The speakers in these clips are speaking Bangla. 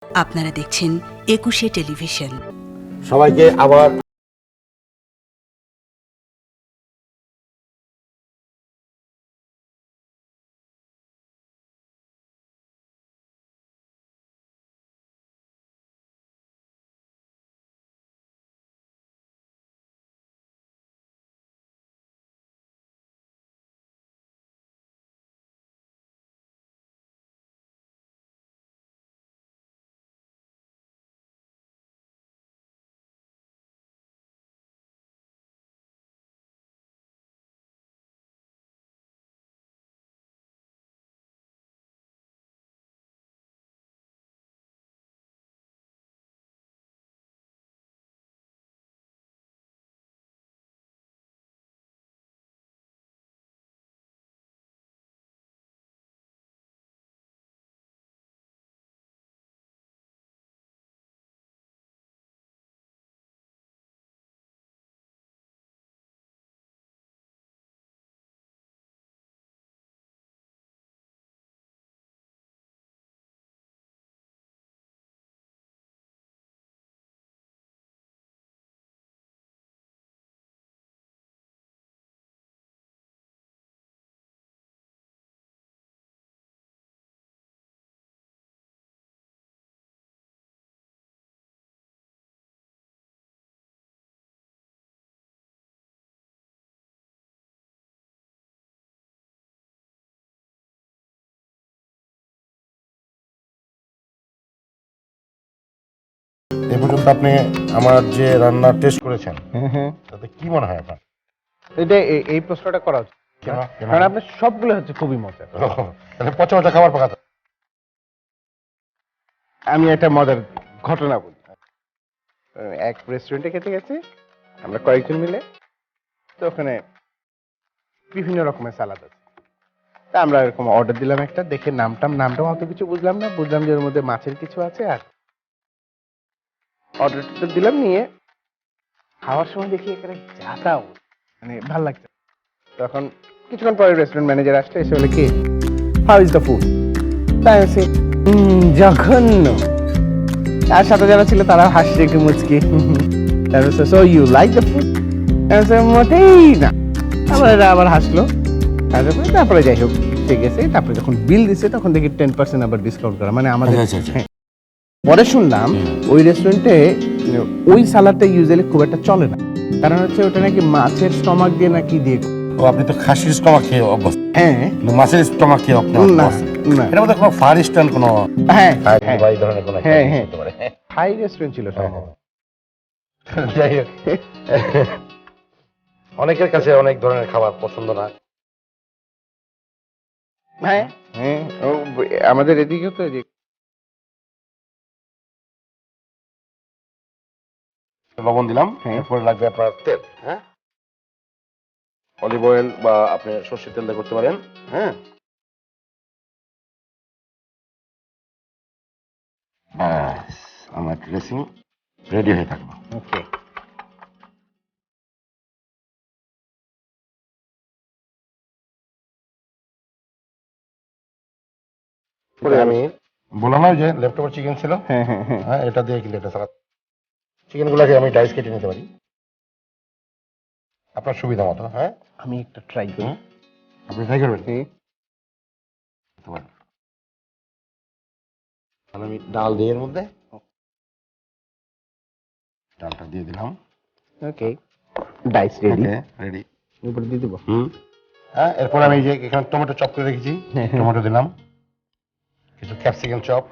আপনারা দেখছেন একুশে টেলিভিশন। সবাইকে আবার এ পর্যন্ত আপনি আমার যে রান্নার টেস্ট করেছেন তাতে কি মনে হয় আপনার? এটা এই প্রশ্নটা করা উচিত, কারণ আপনার সবগুলো হচ্ছে খুবই মজার। তাহলে পচা পচা খাবার পাকাতে আমি একটা মজার ঘটনা বলি। এক রেস্টুরেন্টে খেতে গেছি আমরা কয়েকজন মিলে, তো ওখানে বিভিন্ন রকমের সালাদ আছে। তা আমরা এরকম অর্ডার দিলাম একটা, দেখে নামটাও অত কিছু বুঝলাম না, বুঝলাম যে ওর মধ্যে মাছের কিছু আছে। আর অর্ডারটা দিলাম, নিয়ে খাওয়ার সময় দেখি এখানে যাতাও মানে ভাল লাগছে। তখন কিছুক্ষণ পরে রেস্টুরেন্ট ম্যানেজার আসলে, এসে বলে কি, হাউ ইজ দ্য ফুড? তাই আছে জঘন্য। আর সাথে যারা ছিল তারা হাসছে একটু মুচকি। So you like the food? মোটেই না। আবার হাসলো। তারপরে যাই হোক ঠিক আছে। তারপরে যখন বিল দিছে তখন দেখি 10% আবার ডিসকাউন্ট করা, মানে আমাদের। হ্যাঁ, পরে শুনলাম ওই রেস্টুরেন্টে ওই সালাদটা ইউজুয়ালি খুব একটা চলে না, কারণ হচ্ছে ওটা নাকি মাছের স্টমাক দিয়ে নাকি দিয়ে। ও, আপনি তো খাসির স্টমাক খেয়ে অভ্যস্ত। হ্যাঁ, মাছের স্টমাক খেয়ে আপনি অভ্যস্ত। এটা মধ্যে কোনো ফার ইস্টার্ন কোনো হ্যাঁ এই ধরনের কোনো হ্যাঁ হ্যাঁ হতে পারে। হাই রেস্টুরেন্ট ছিল সম্ভবত। যাই হোক, অনেকের কাছে অনেক ধরনের খাবার পছন্দ না। হ্যাঁ হ্যাঁ, আমাদের এদিকেও তো লবণ দিলাম, এরপরে লাগবে আপনার তেল। হ্যাঁ, অলিভ অয়েল বা আপনি সর্ষের তেল দিয়ে করতে পারেন। হ্যাঁ, ব্যাস আমার ড্রেসিং রেডি হয়ে থাকলো। ওকে। আমি বললাম না যে লেফটোভার চিকেন ছিল, হ্যাঁ হ্যাঁ হ্যাঁ, হ্যাঁ, এটা দিয়ে কিন্তু এটা সালাদ। চিকেন গুলাকে আমি ডাইস কেটে নিতে পারি আপনার সুবিধা মতো। হ্যাঁ, আমি একটা ট্রাই করি। আপনি ট্রাই করবেন। তাহলে আমি ডাল দিয়ে এর মধ্যে ডালটা দিয়ে দিলাম। ওকে, ডাইস রেডি। রেডি, উপরে দিয়ে দেবো। হ্যাঁ, এরপর আমি যে এখানে টমেটো চপ করে রেখেছি, টমেটো দিলাম, কিছু ক্যাপসিকাম চপ।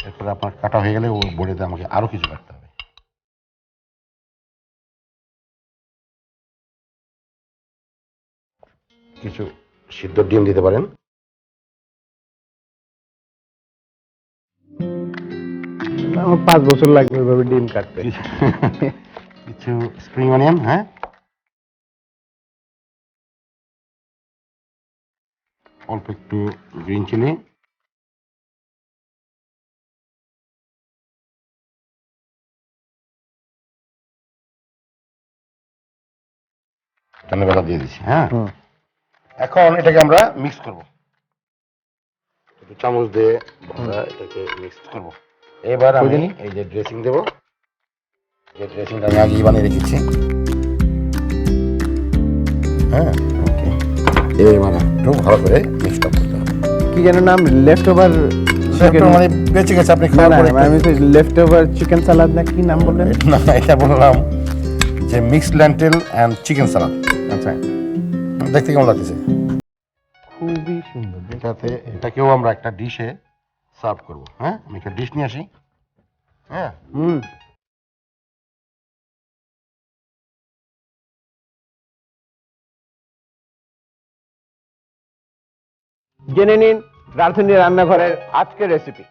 এরপরে আপনার কাটা হয়ে গেলে ও বড়িতে আমাকে আরো কিছু কাটতে হবে। কিছু সিদ্ধ ডিম দিতে পারেন। আমার 5 বছর লাগবে এভাবে ডিম কাটতে। কিছু স্প্রিং অনিয়ন, হ্যাঁ, অল্প একটু গ্রিন চিলি, ধন্যবাদ দিয়ে দিচ্ছি। হ্যাঁ, এখন এটাকে আমরা মিক্স করব। একটু চামচ দিয়ে আমরা এটাকে মিক্স করব। এবার আমি এই যে ড্রেসিং দেব, যে ড্রেসিংটা আমি আগেই বানিয়ে রেখেছি। হ্যাঁ, ওকে। এবার একটু ভালো করে মিক্স করতে হবে। কি যেন নাম, লেফট ওভার মানে বেঁচে গেছে, আপনি খাওয়ার পরে আমি লেফট ওভার চিকেন সালাদ না কি নাম বললেন? না, এটা বললাম যে মিক্সড ল্যান্টেল এন্ড চিকেন সালাদ। আচ্ছা, দেখতে কেমন লাগতেছে? খুবই সুন্দর। এটাকেও আমরা একটা ডিশে সার্ভ করব। হ্যাঁ, আমি একটা ডিশ নিয়ে আসি। হ্যাঁ, জেনে নিন রাধুনী রান্নাঘরের আজকের recipe.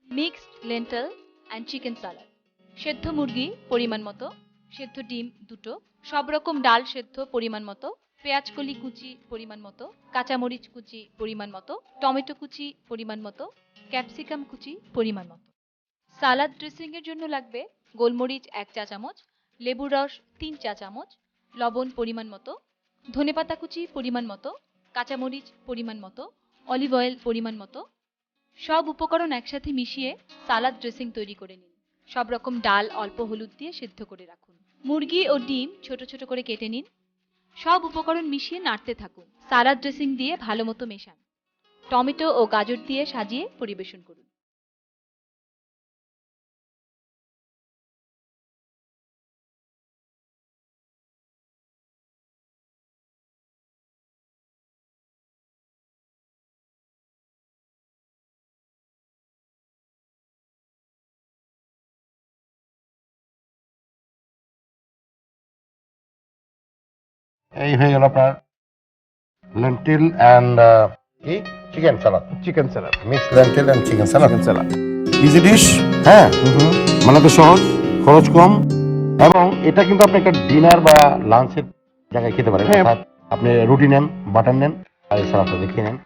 Mixed lentil and chicken salad. সেদ্ধ মুরগি পরিমাণ মতো, সেদ্ধ ডিম 2টো, সব রকম ডাল সেদ্ধ পরিমাণ মতো, পেঁয়াজ কলি কুচি পরিমাণ মতো, কাঁচামরিচ কুচি পরিমাণ মতো, টমেটো কুচি পরিমাণ মতো, ক্যাপসিকাম কুচি পরিমাণ মতো। সালাদ ড্রেসিংয়ের জন্য লাগবে গোলমরিচ 1 চা চামচ, লেবুর রস 3 চা চামচ, লবণ পরিমাণ মতো, ধনেপাতা কুচি পরিমাণ মতো, কাঁচামরিচ পরিমাণ মতো, অলিভ অয়েল পরিমাণ মতো। সব উপকরণ একসাথে মিশিয়ে সালাদ ড্রেসিং তৈরি করে নিন। সব রকম ডাল অল্প হলুদ দিয়ে সেদ্ধ করে রাখুন। মুরগি ও ডিম ছোট ছোট করে কেটে নিন। সব উপকরণ মিশিয়ে নাড়তে থাকুন। সালাদ ড্রেসিং দিয়ে ভালো মতো মেশান। টমেটো ও গাজর দিয়ে সাজিয়ে পরিবেশন করুন। এই হয়ে গেল আপনার lentil and chicken salad. Chicken salad, mixed lentil and chicken salad. Chicken salad easy dish. হ্যাঁ, বানাতে সহজ, খরচ কম, এবং এটা কিন্তু আপনি একটা ডিনার বা লাঞ্চের জায়গায় খেতে পারেন। হ্যাঁ। আপনি রুটি নেন, বাটার নেন, আর এই সালাদটা দেখে নেন।